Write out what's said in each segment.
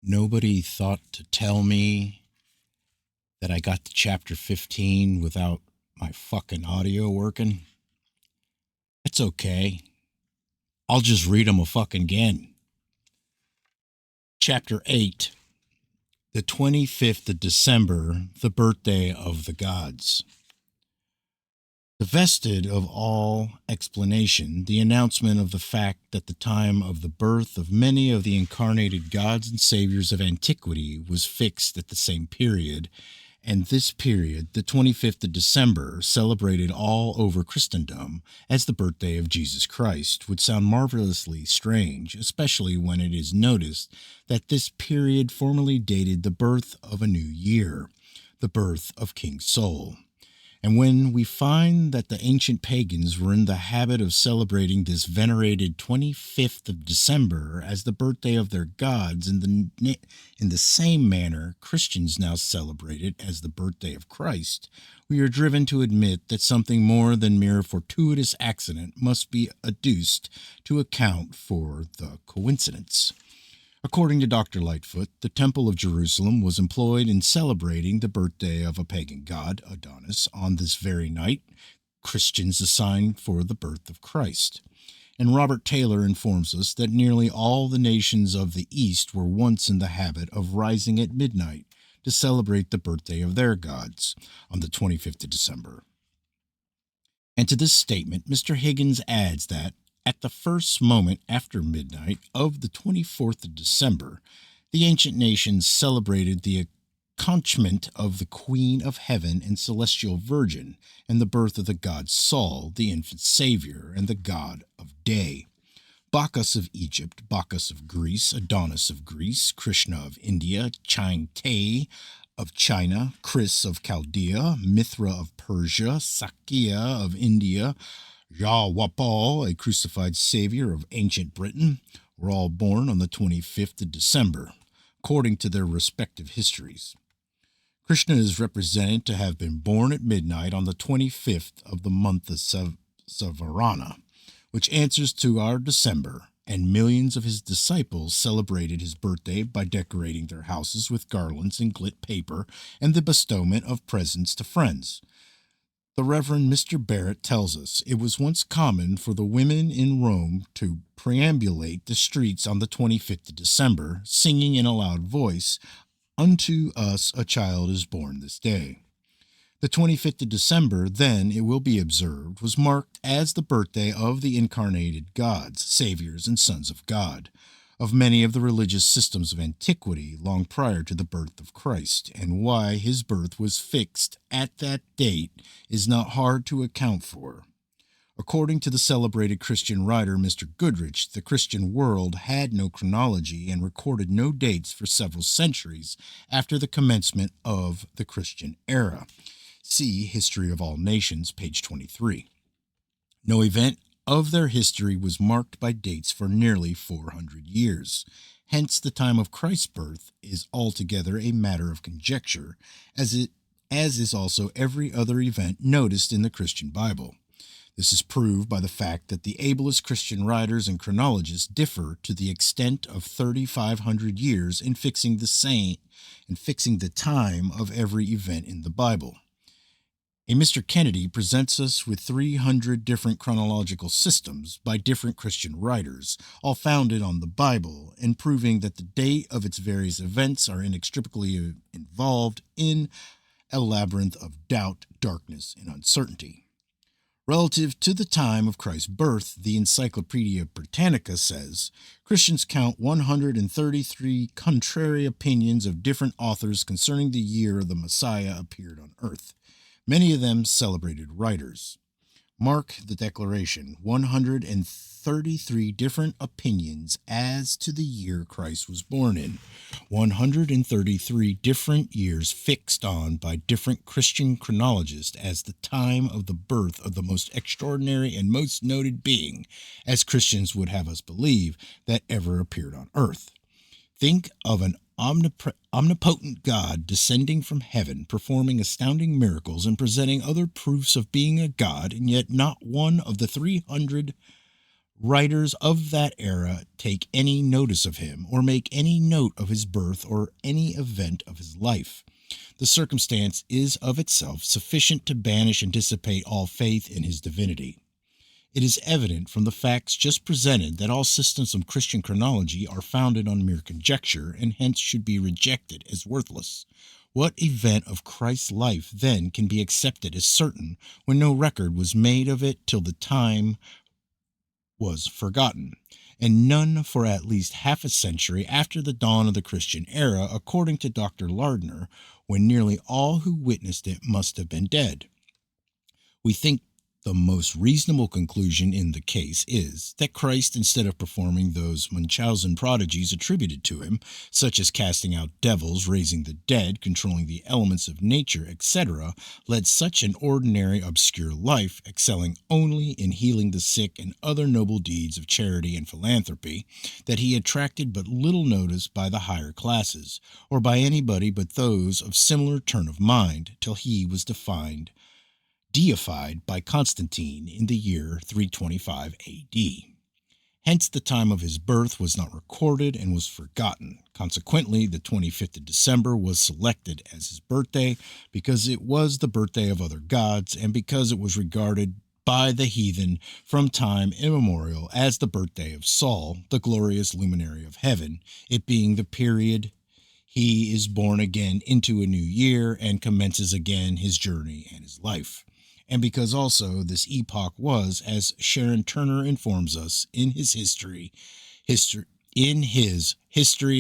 Nobody thought to tell me that I got to chapter 15 without my fucking audio working. It's okay. I'll just read them a fucking again. Chapter 8, the 25th of December, the birthday of the gods. Divested of all explanation, the announcement of the fact that the time of the birth of many of the incarnated gods and saviors of antiquity was fixed at the same period, and this period, the 25th of December, celebrated all over Christendom as the birthday of Jesus Christ, would sound marvelously strange, especially when it is noticed that this period formerly dated the birth of a new year, the birth of King Sol. And when we find that the ancient pagans were in the habit of celebrating this venerated 25th of December as the birthday of their gods in the same manner Christians now celebrate it as the birthday of Christ, we are driven to admit that something more than mere fortuitous accident must be adduced to account for the coincidence. According to Dr. Lightfoot, the Temple of Jerusalem was employed in celebrating the birthday of a pagan god, Adonis, on this very night Christians assigned for the birth of Christ. And Robert Taylor informs us that nearly all the nations of the East were once in the habit of rising at midnight to celebrate the birthday of their gods on the 25th of December. And to this statement, Mr. Higgins adds that, at the first moment after midnight of the 24th of December, the ancient nations celebrated the accouchement of the Queen of Heaven and Celestial Virgin, and the birth of the god Sol, the infant Savior, and the god of day. Bacchus of Egypt, Bacchus of Greece, Adonis of Greece, Krishna of India, Changte of China, Chris of Chaldea, Mithra of Persia, Sakya of India, Yahwapal, a crucified savior of ancient Britain, were all born on the 25th of December, according to their respective histories. Krishna is represented to have been born at midnight on the 25th of the month of Savarana, which answers to our December, and millions of his disciples celebrated his birthday by decorating their houses with garlands and gilt paper and the bestowment of presents to friends. The Reverend Mr. Barrett tells us it was once common for the women in Rome to perambulate the streets on the 25th of December, singing in a loud voice, "Unto us a child is born this day." The 25th of December, then, it will be observed, was marked as the birthday of the incarnated gods, saviors, and sons of God, of many of the religious systems of antiquity long prior to the birth of Christ, and why his birth was fixed at that date is not hard to account for. According to the celebrated Christian writer Mr. Goodrich, the Christian world had no chronology and recorded no dates for several centuries after the commencement of the Christian era. See History of All Nations, page 23. No event of their history was marked by dates for nearly 400 years. Hence, the time of Christ's birth is altogether a matter of conjecture, as is also every other event noticed in the Christian Bible. This is proved by the fact that the ablest Christian writers and chronologists differ to the extent of 3,500 years in fixing the time of every event in the Bible. A Mr. Kennedy presents us with 300 different chronological systems by different Christian writers, all founded on the Bible, and proving that the date of its various events are inextricably involved in a labyrinth of doubt, darkness, and uncertainty. Relative to the time of Christ's birth, the Encyclopedia Britannica says, Christians count 133 contrary opinions of different authors concerning the year the Messiah appeared on earth. Many of them celebrated writers. Mark the declaration, 133 different opinions as to the year Christ was born in. 133 different years fixed on by different Christian chronologists as the time of the birth of the most extraordinary and most noted being, as Christians would have us believe, that ever appeared on earth. Think of an omnipotent God descending from heaven, performing astounding miracles and presenting other proofs of being a God, and yet not one of the 300 writers of that era take any notice of him, or make any note of his birth or any event of his life. The circumstance is of itself sufficient to banish and dissipate all faith in his divinity. It is evident from the facts just presented that all systems of Christian chronology are founded on mere conjecture, and hence should be rejected as worthless. What event of Christ's life, then, can be accepted as certain when no record was made of it till the time was forgotten, and none for at least half a century after the dawn of the Christian era, according to Dr. Lardner, when nearly all who witnessed it must have been dead? We think the most reasonable conclusion in the case is that Christ, instead of performing those Munchausen prodigies attributed to him, such as casting out devils, raising the dead, controlling the elements of nature, etc., led such an ordinary, obscure life, excelling only in healing the sick and other noble deeds of charity and philanthropy, that he attracted but little notice by the higher classes, or by anybody but those of similar turn of mind, till he was deified by Constantine in the year 325 A.D. Hence the time of his birth was not recorded and was forgotten. Consequently, the 25th of December was selected as his birthday because it was the birthday of other gods, and because it was regarded by the heathen from time immemorial as the birthday of Sol, the glorious luminary of heaven, it being the period he is born again into a new year and commences again his journey and his life. And because also this epoch was, as Sharon Turner informs us in his history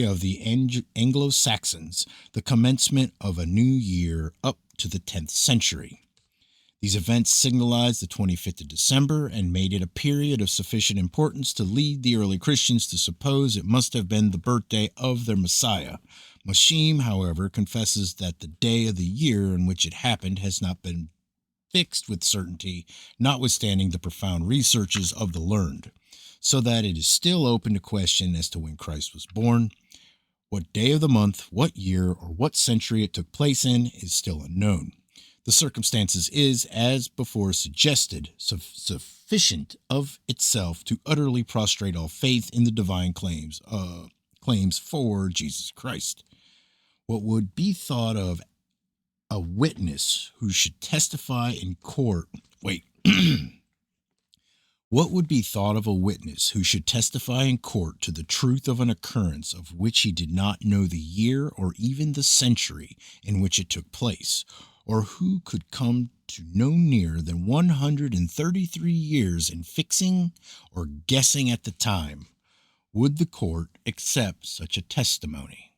of the Anglo-Saxons, the commencement of a new year up to the 10th century. These events signalized the 25th of December and made it a period of sufficient importance to lead the early Christians to suppose it must have been the birthday of their Messiah. Mosheim, however, confesses that the day of the year in which it happened has not been fixed with certainty, notwithstanding the profound researches of the learned, so that it is still open to question as to when Christ was born. What day of the month, what year, or what century it took place in is still unknown. The circumstances is, as before suggested, sufficient of itself to utterly prostrate all faith in the divine claims for Jesus Christ. What would be thought of a witness who should testify in court? What would be thought of a witness who should testify in court to the truth of an occurrence of which he did not know the year or even the century in which it took place, or who could come to no nearer than 133 years in fixing or guessing at the time? Would the court accept such a testimony?